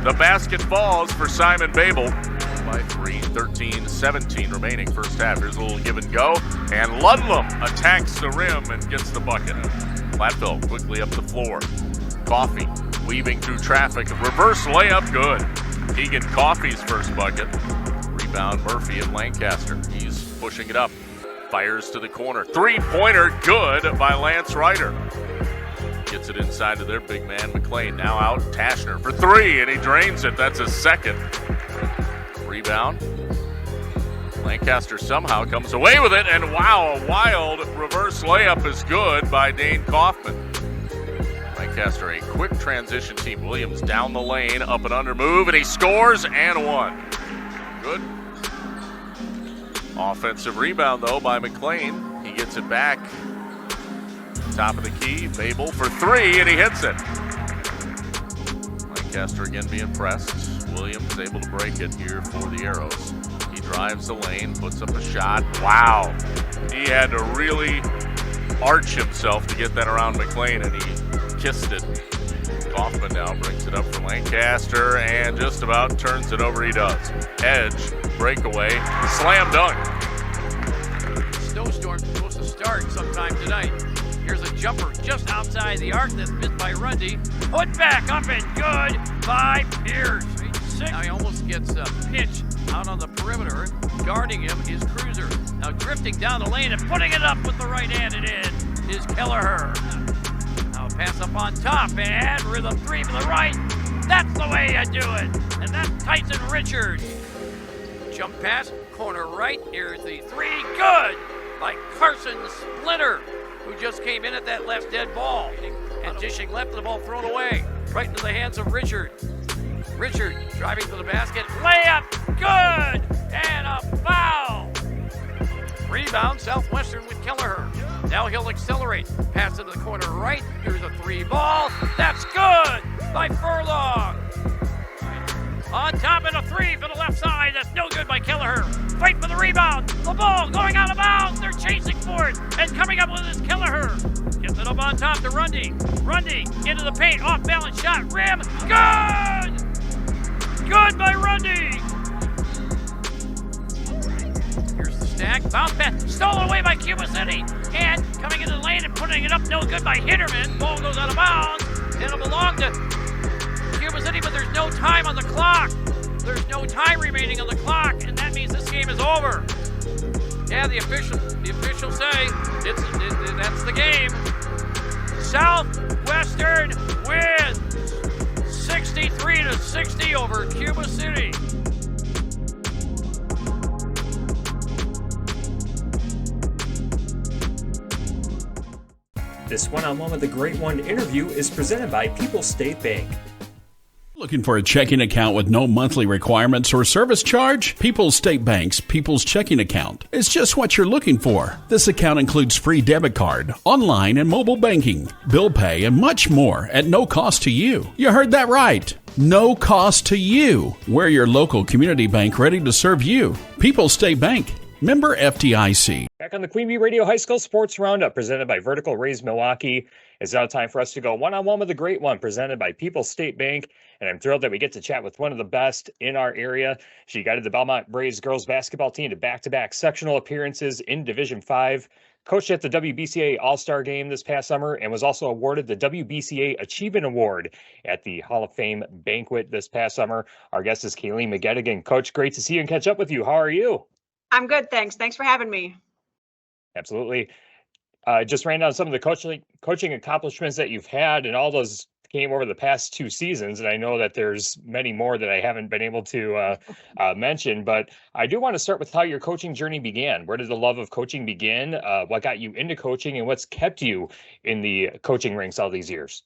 The basket falls for Simon Babel by 3, 13-17 remaining first half. Here's a little give and go, and Ludlam attacks the rim and gets the bucket. Platteville quickly up the floor. Coffee weaving through traffic. Reverse layup, good. Keegan Coffey's first bucket. Rebound Murphy of Lancaster. He's pushing it up. Fires to the corner. Three-pointer, good by Lance Ryder. Gets it inside to their big man, McLean. Now out, Tashner for three, and he drains it. That's his second. Rebound. Lancaster somehow comes away with it, and wow, a wild reverse layup is good by Dane Kaufman. Lancaster, a quick transition team. Williams down the lane, up and under move, and he scores and one. Good. Offensive rebound, though, by McLean. He gets it back. Top of the key, Babel for three, and he hits it. Lancaster again being pressed. Williams able to break it here for the Arrows. He drives the lane, puts up a shot. Wow. He had to really arch himself to get that around McLean, and he kissed it. Kaufman now brings it up for Lancaster and just about turns it over. He does. Edge, breakaway, slam dunk. Snowstorm's supposed to start sometime tonight. Here's a jumper just outside the arc that's missed by Rundy. Put back up and good by Pierce. Now he almost gets a pitch out on the perimeter. Guarding him is Cruiser. Now drifting down the lane and putting it up with the right hand and in is Kelleher. Now pass up on top and rhythm three from the right. That's the way you do it. And that's Tyson Richards. Jump pass, corner right. Here's the three. Good by Carson Splinter, who just came in at that left dead ball. And dishing left, the ball thrown away. Right into the hands of Richard. Richard driving to the basket. Layup, good! And a foul! Rebound, Southwestern with Kelleher. Now he'll accelerate. Pass into the corner right. Here's a three ball. That's good by Furlong. On top and a three for the left side. That's no good by Kelleher. Fight for the rebound. The ball going out of bounds. They're chasing for it. And coming up with it is Kelleher. Gets it up on top to Rundy. Rundy into the paint. Off balance shot. Rim. Good! Good by Rundy. Here's the stack. Bounce pass. Stolen away by Cuba City. And coming into the lane and putting it up. No good by Hitterman. Ball goes out of bounds. It'll belong to Cuba City, but there's no time on the clock. There's no time remaining on the clock, and that means this game is over. Yeah, the officials say that's the game. Southwestern wins 63-60 over Cuba City. This one-on-one with the Great One interview is presented by People's State Bank. Looking for a checking account with no monthly requirements or service charge? People's State Bank's People's Checking Account is just what you're looking for. This account includes free debit card, online and mobile banking, bill pay, and much more at no cost to you. You heard that right. No cost to you. We're your local community bank ready to serve you. People's State Bank. Member FDIC. Back on the Queen Bee Radio High School Sports Roundup, presented by Vertical Raise Milwaukee. It's now time for us to go one-on-one with the Great One, presented by People's State Bank. And I'm thrilled that we get to chat with one of the best in our area. She guided the Belmont Braves girls basketball team to back-to-back sectional appearances in Division 5, coached at the WBCA All-Star Game this past summer, and was also awarded the WBCA Achievement Award at the Hall of Fame banquet this past summer. Our guest is Kaleen McGettigan. Coach, great to see you and catch up with you. How are you? I'm good, thanks. Thanks for having me. Absolutely. Just ran down some of the coaching accomplishments that you've had, and all those came over the past 2 seasons. And I know that there's many more that I haven't been able to mention, but I do want to start with how your coaching journey began. Where did the love of coaching begin? What got you into coaching, and what's kept you in the coaching ranks all these years?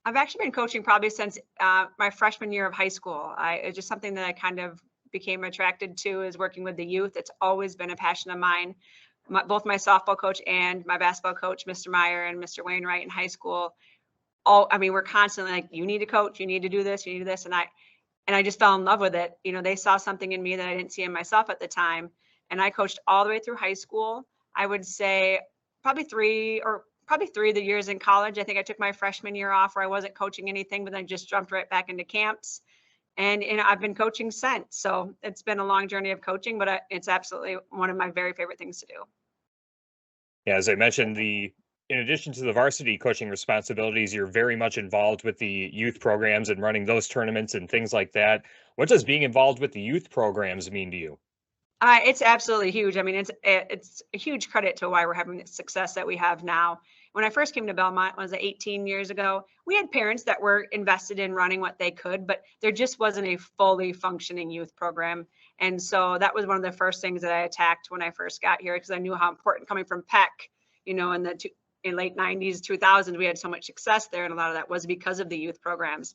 I've actually been coaching probably since my freshman year of high school. It's just something that I kind of became attracted to, is working with the youth. It's always been a passion of mine. Both my softball coach and my basketball coach, Mr. Meyer and Mr. Wainwright in high school, we're constantly like, you need to coach, you need to do this, you need to do this. And I just fell in love with it. You know, they saw something in me that I didn't see in myself at the time. And I coached all the way through high school. I would say probably three of the years in college. I think I took my freshman year off where I wasn't coaching anything, but then just jumped right back into camps. And I've been coaching since. So it's been a long journey of coaching, but it's absolutely one of my very favorite things to do. Yeah, as I mentioned, in addition to the varsity coaching responsibilities, you're very much involved with the youth programs and running those tournaments and things like that. What does being involved with the youth programs mean to you? It's absolutely huge. I mean, it's a huge credit to why we're having the success that we have now. When I first came to Belmont, was 18 years ago, we had parents that were invested in running what they could, but there just wasn't a fully functioning youth program. And so that was one of the first things that I attacked when I first got here, because I knew how important, coming from Peck, in late 90s, 2000s, we had so much success there. And a lot of that was because of the youth programs.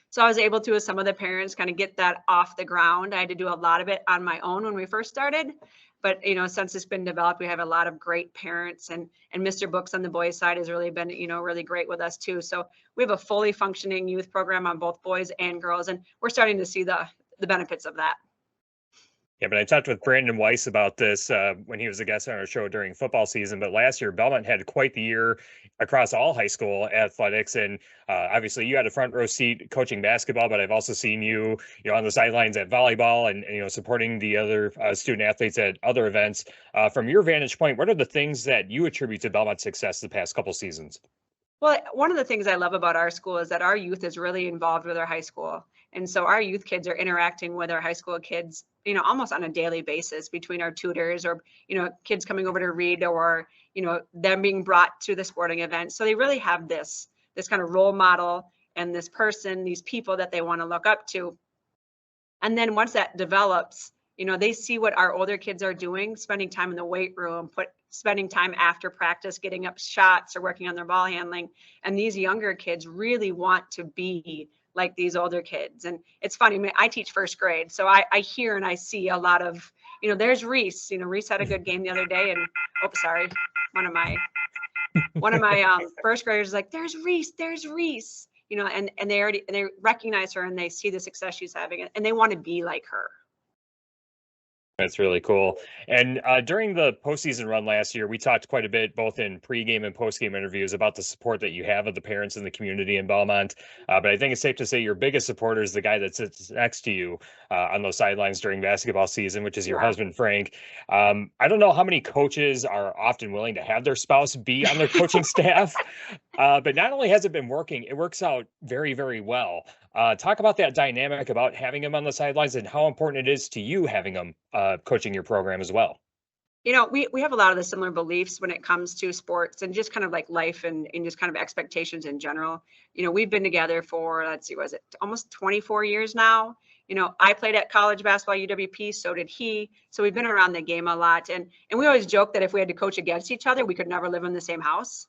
So I was able to, with some of the parents, kind of get that off the ground. I had to do a lot of it on my own when we first started. But, since it's been developed, we have a lot of great parents, and Mr. Books on the boys' side has really been, really great with us too. So we have a fully functioning youth program on both boys and girls, and we're starting to see the benefits of that. Yeah, but I talked with Brandon Weiss about this when he was a guest on our show during football season. But last year, Belmont had quite the year across all high school athletics. And obviously, you had a front row seat coaching basketball, but I've also seen you, on the sidelines at volleyball and supporting the other student athletes at other events. From your vantage point, what are the things that you attribute to Belmont's success the past couple seasons? Well, one of the things I love about our school is that our youth is really involved with our high school. And so our youth kids are interacting with our high school kids, almost on a daily basis, between our tutors or, kids coming over to read, or, them being brought to the sporting event. So they really have this kind of role model and this person, these people that they want to look up to. And then once that develops, they see what our older kids are doing, spending time in the weight room, spending time after practice, getting up shots or working on their ball handling. And these younger kids really want to be like these older kids. And it's funny, I teach first grade, so I hear and I see a lot of, there's Reese. Reese had a good game the other day, and one of my first graders is like, there's Reese, and they recognize her and they see the success she's having, and they want to be like her. That's really cool. And during the postseason run last year, we talked quite a bit, both in pregame and postgame interviews, about the support that you have of the parents in the community in Belmont. But I think it's safe to say your biggest supporter is the guy that sits next to you on those sidelines during basketball season, which is your husband, Frank. I don't know how many coaches are often willing to have their spouse be on their coaching staff, but not only has it been working, it works out very, very well. Talk about that dynamic about having him on the sidelines and how important it is to you having him coaching your program as well. We have a lot of the similar beliefs when it comes to sports and just kind of like life and just kind of expectations in general. We've been together for, was it almost 24 years now? I played at college basketball, UWP, so did he. So we've been around the game a lot. And we always joke that if we had to coach against each other, we could never live in the same house.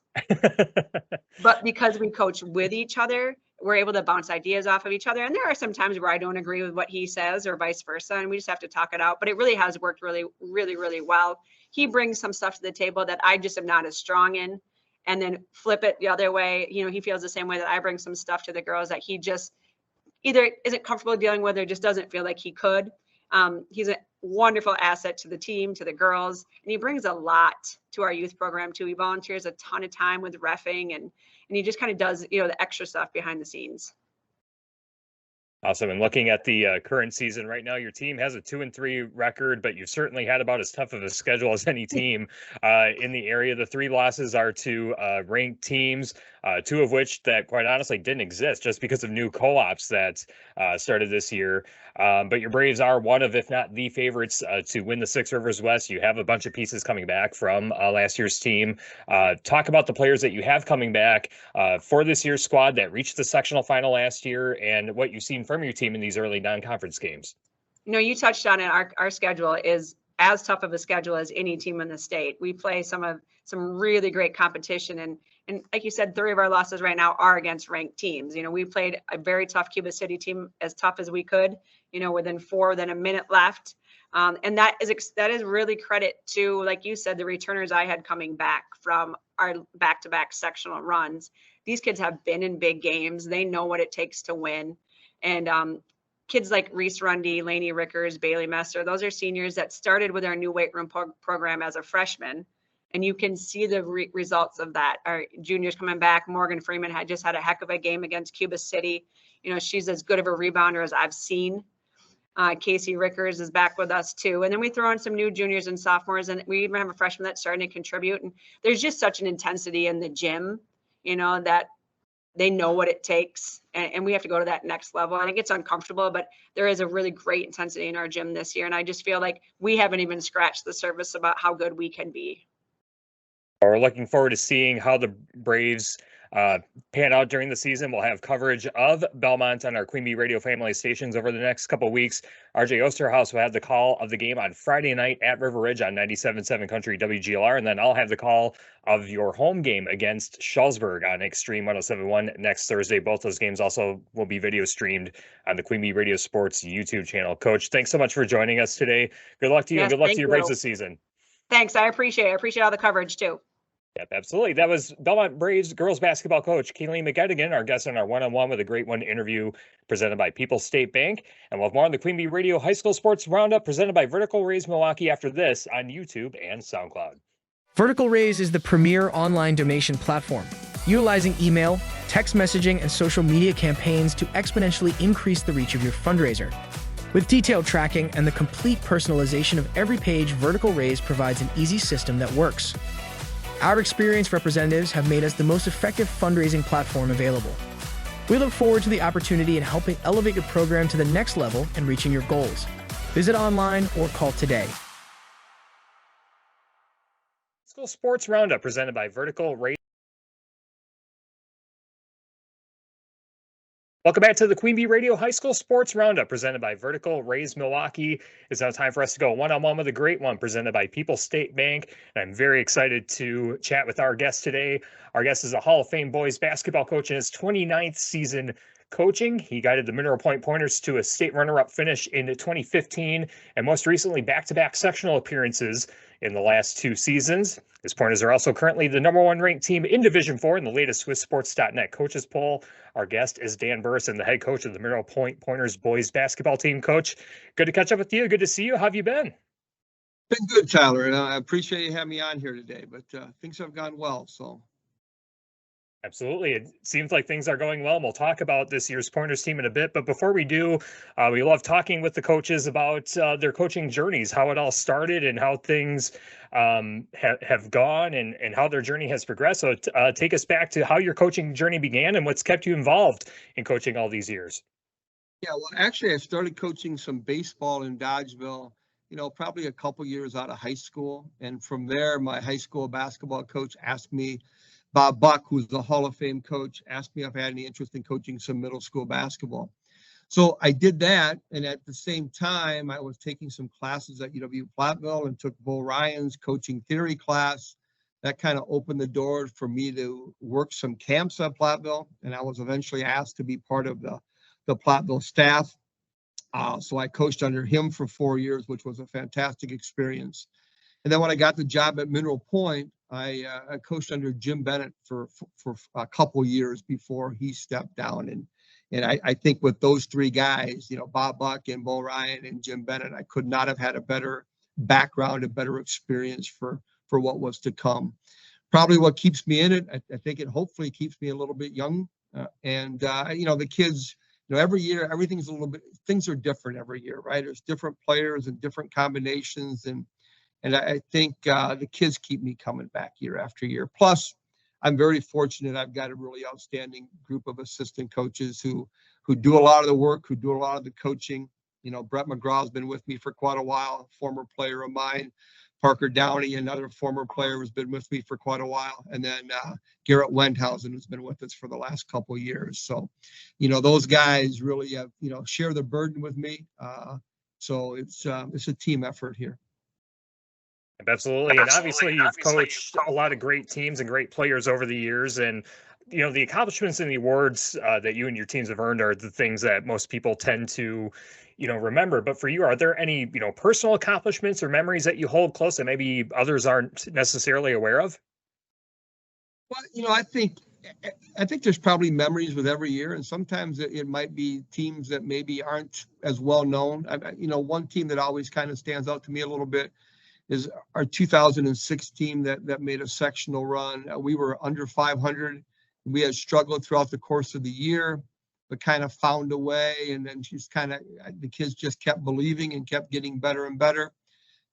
But because we coach with each other, we're able to bounce ideas off of each other. And there are some times where I don't agree with what he says or vice versa, and we just have to talk it out. But it really has worked really, really, really well. He brings some stuff to the table that I just am not as strong in, and then flip it the other way. He feels the same way that I bring some stuff to the girls that he just either isn't comfortable dealing with or just doesn't feel like he could. He's a wonderful asset to the team, to the girls, and he brings a lot to our youth program too. He volunteers a ton of time with reffing, and he just kind of does, the extra stuff behind the scenes. Awesome. And looking at the current season right now, your team has a 2-3 record, but you've certainly had about as tough of a schedule as any team in the area. The 3 losses are to ranked teams, 2 of which that quite honestly didn't exist just because of new co-ops that started this year. But your Braves are one of, if not the favorites to win the Six Rivers West. You have a bunch of pieces coming back from last year's team. Talk about the players that you have coming back for this year's squad that reached the sectional final last year and what you've seen from your team in these early non-conference games. You touched on it. Our schedule is as tough of a schedule as any team in the state. We play some really great competition, and like you said, 3 of our losses right now are against ranked teams. We played a very tough Cuba City team, as tough as we could, within 4 than a minute left. And that is really credit to, like you said, the returners I had coming back from our back-to-back sectional runs. These kids have been in big games. They know what it takes to win. And kids like Reese Rundy, Lainey Rickers, Bailey Messer, those are seniors that started with our new weight room program as a freshman. And you can see the results of that. Our juniors coming back. Morgan Freeman just had a heck of a game against Cuba City. She's as good of a rebounder as I've seen. Casey Rickers is back with us too. And then we throw in some new juniors and sophomores, and we even have a freshman that's starting to contribute. And there's just such an intensity in the gym, that they know what it takes. And we have to go to that next level. And it gets uncomfortable, but there is a really great intensity in our gym this year. And I just feel like we haven't even scratched the surface about how good we can be. We're looking forward to seeing how the Braves pan out during the season. We'll have coverage of Belmont on our Queen Bee Radio family stations over the next couple of weeks. RJ Osterhaus will have the call of the game on Friday night at River Ridge on 97.7 Country WGLR, and then I'll have the call of your home game against Schallsburg on Extreme 107.1 next Thursday. Both those games also will be video streamed on the Queen Bee Radio Sports YouTube channel. Coach, thanks so much for joining us today. Good luck to you, and good luck to your Braves this season. Thanks. I appreciate it. I appreciate all the coverage too. Yep, absolutely. That was Belmont Braves girls basketball coach Kaleen McGettigan, our guest on our one-on-one with a great one interview presented by People's State Bank. And we'll have more on the Queen Bee Radio High School Sports Roundup presented by Vertical Rays Milwaukee after this on YouTube and SoundCloud. Vertical Rays is the premier online donation platform, utilizing email, text messaging, and social media campaigns to exponentially increase the reach of your fundraiser. With detailed tracking and the complete personalization of every page, Vertical Rays provides an easy system that works. Our experienced representatives have made us the most effective fundraising platform available. We look forward to the opportunity in helping elevate your program to the next level and reaching your goals. Visit online or call today. School Sports Roundup presented by Vertical Rays. Welcome back to the Queen Bee Radio High School Sports Roundup presented by Vertical Rays Milwaukee. It's now time for us to go one-on-one with a great one presented by People's State Bank. And I'm very excited to chat with our guest today. Our guest is a Hall of Fame boys basketball coach in his 29th season coaching. He guided the Mineral Point Pointers to a state runner-up finish in 2015 and most recently back-to-back sectional appearances in the last 2 seasons. His Pointers are also currently the #1 ranked team in Division IV in the latest SwissSports.net coaches poll. Our guest is Dan Burreson, the head coach of the Mineral Point Pointers boys basketball team. Coach, good to catch up with you. Good to see you. How have you been? Been good, Tyler, and I appreciate you having me on here today, but things have gone well, so. Absolutely. It seems like things are going well. And we'll talk about this year's Pointers team in a bit. But before we do, we love talking with the coaches about their coaching journeys, how it all started and how things have gone and how their journey has progressed. So take us back to how your coaching journey began and what's kept you involved in coaching all these years. Yeah, well, actually, I started coaching some baseball in Dodgeville, probably a couple years out of high school. And from there, my high school basketball coach asked me, Bob Buck, who's the Hall of Fame coach, asked me if I had any interest in coaching some middle school basketball. So I did that. And at the same time, I was taking some classes at UW-Platteville and took Bo Ryan's coaching theory class. That kind of opened the door for me to work some camps at Platteville. And I was eventually asked to be part of the Platteville staff. So I coached under him for 4 years, which was a fantastic experience. And then when I got the job at Mineral Point, I coached under Jim Bennett for a couple years before he stepped down. And I think with those 3 guys, Bob Buck and Bo Ryan and Jim Bennett, I could not have had a better background, a better experience for what was to come. Probably what keeps me in it, I think it hopefully keeps me a little bit young. The kids, every year, everything's a little bit, things are different every year, right? There's different players and different combinations. And I think the kids keep me coming back year after year. Plus, I'm very fortunate. I've got a really outstanding group of assistant coaches who do a lot of the work, who do a lot of the coaching. Brett McGraw's been with me for quite a while, a former player of mine. Parker Downey, another former player, has been with me for quite a while. And then Garrett Wendhausen, who's been with us for the last couple of years. So, those guys really have, share the burden with me. So it's a team effort here. Absolutely. And obviously you've coached a lot of great teams and great players over the years. And, the accomplishments and the awards that you and your teams have earned are the things that most people tend to, remember. But for you, are there any, personal accomplishments or memories that you hold close that maybe others aren't necessarily aware of? Well, I think there's probably memories with every year. And sometimes it might be teams that maybe aren't as well known. One team that always kind of stands out to me a little bit is our 2006 team that made a sectional run. We were under 500. We had struggled throughout the course of the year, but kind of found a way. And then the kids just kept believing and kept getting better and better.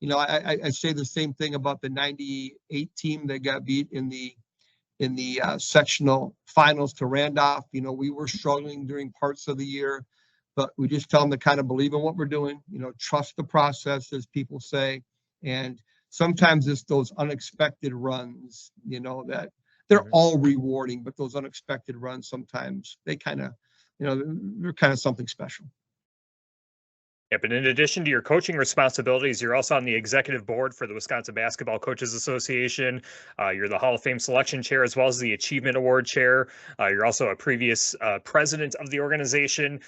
You know, I say the same thing about the 98 team that got beat in the sectional finals to Randolph. You know, we were struggling during parts of the year, but we just tell them to kind of believe in what we're doing, you know, trust the process, as people say. And sometimes it's those unexpected runs, you know, that they're all rewarding, but those unexpected runs, sometimes they kind of, you know, they're kind of something special. Yep, and in addition to your coaching responsibilities, you're also on the executive board for the Wisconsin Basketball Coaches Association. You're the Hall of Fame selection chair as well as the Achievement Award chair. You're also a previous president of the organization.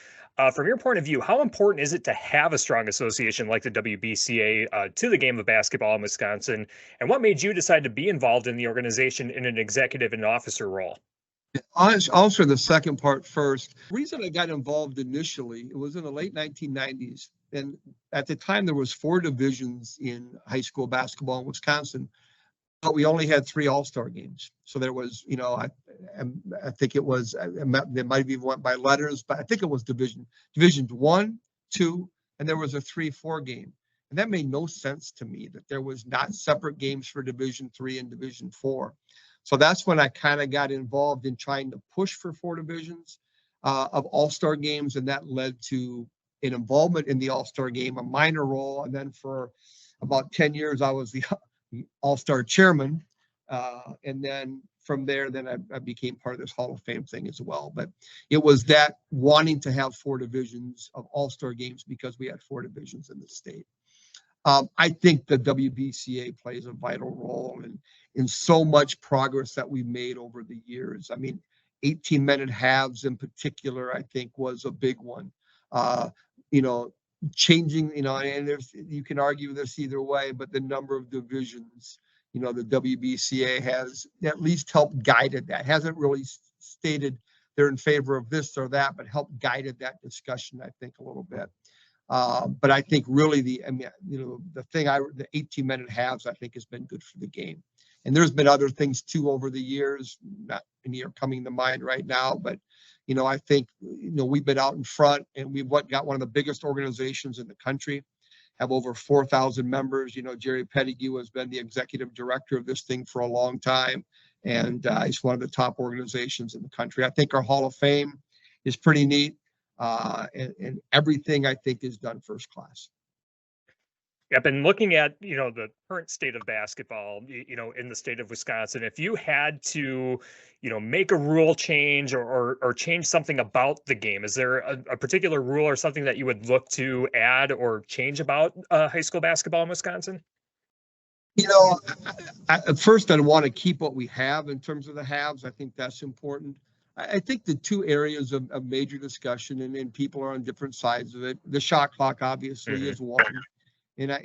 From your point of view, how important is it to have a strong association like the WBCA to the game of basketball in Wisconsin? And what made you decide to be involved in the organization in an executive and officer role? I'll answer the second part first. The reason I got involved initially, it was in the late 1990s. And at the time, there was 4 divisions in high school basketball in Wisconsin, but we only had 3 all-star games. So there was, you know, I think it was, they might have even went by letters, but I think it was divisions 1, 2, and there was a 3-4 game. And that made no sense to me that there was not separate games for Division 3 and Division 4. So that's when I kind of got involved in trying to push for 4 divisions of all-star games, and that led to an involvement in the all-star game, a minor role, and then for about 10 years I was the all-star chairman, and then from there, then I became part of this Hall of Fame thing as well. But it was that wanting to have 4 divisions of all-star games because we had 4 divisions in the state. I think the WBCA plays a vital role in so much progress that we made over the years. I mean, 18-minute halves in particular, I think, was a big one. You know, changing, you know, and you can argue this either way, but the number of divisions, you know, the WBCA has at least helped guided that. Hasn't really stated they're in favor of this or that, but helped guided that discussion, I think, a little bit. But I think really the 18-minute halves, I think, has been good for the game. And there's been other things too over the years, not any are coming to mind right now, but, you know, I think, you know, we've been out in front and we've got one of the biggest organizations in the country, have over 4,000 members. You know, Jerry Pettigrew has been the executive director of this thing for a long time. And he's one of the top organizations in the country. I think our Hall of Fame is pretty neat. And everything I think is done first class. Yep, and looking at, you know, the current state of basketball, you know, in the state of Wisconsin, if you had to, you know, make a rule change or change something about the game, is there a particular rule or something that you would look to add or change about high school basketball in Wisconsin? You know, at first I'd want to keep what we have in terms of the halves. I think that's important. I think the 2 areas of major discussion, and people are on different sides of it. The shot clock obviously is one. And I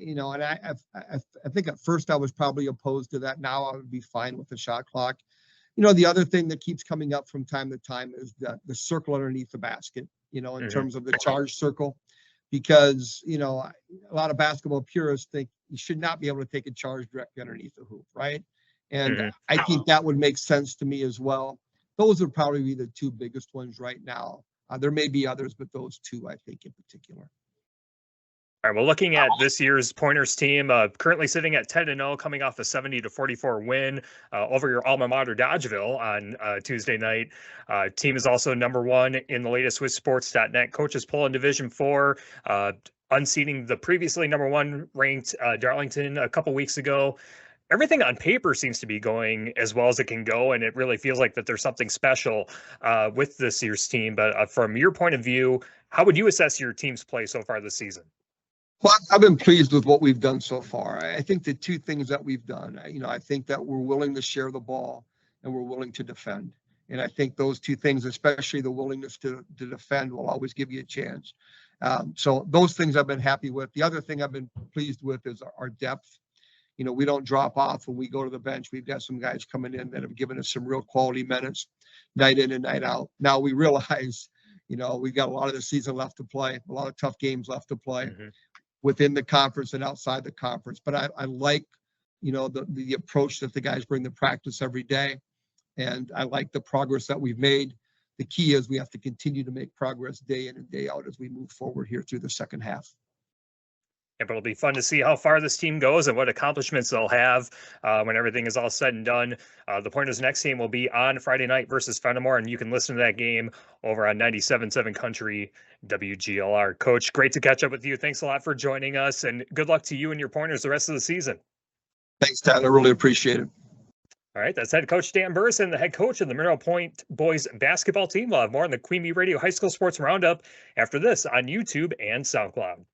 think at first I was probably opposed to that. Now I would be fine with the shot clock. You know, the other thing that keeps coming up from time to time is the circle underneath the basket, you know, in terms of the charge circle, because, you know, a lot of basketball purists think you should not be able to take a charge directly underneath the hoop, right? And I think that would make sense to me as well. Those would probably be the 2 biggest ones right now. There may be others, but those 2, I think, in particular. All right, well, looking at this year's Pointers team, currently sitting at 10-0, coming off a 70-44 win over your alma mater, Dodgeville, on Tuesday night. Team is also #1 in the latest SwissSports.net coaches poll in Division 4, unseating the previously #1 ranked Darlington a couple weeks ago. Everything on paper seems to be going as well as it can go, and it really feels like that there's something special with this year's team. But from your point of view, how would you assess your team's play so far this season? Well, I've been pleased with what we've done so far. I think the 2 things that we've done, you know, I think that we're willing to share the ball and we're willing to defend. And I think those 2 things, especially the willingness to defend, will always give you a chance. So those things I've been happy with. The other thing I've been pleased with is our depth. You know, we don't drop off when we go to the bench. We've got some guys coming in that have given us some real quality minutes night in and night out. Now we realize, you know, we've got a lot of the season left to play, a lot of tough games left to play. within the conference and outside the conference. But I like, the approach that the guys bring to practice every day. And I like the progress that we've made. The key is we have to continue to make progress day in and day out as we move forward here through the second half. Yeah, but it'll be fun to see how far this team goes and what accomplishments they'll have when everything is all said and done. The Pointers' next game will be on Friday night versus Fenimore, and you can listen to that game over on 97.7 Country WGLR. Coach, great to catch up with you. Thanks a lot for joining us, and good luck to you and your Pointers the rest of the season. Thanks, Tyler. I really appreciate it. All right, that's head coach Dan Burreson, the head coach of the Mineral Point boys basketball team. We'll have more on the Queen Bee Radio High School Sports Roundup after this on YouTube and SoundCloud.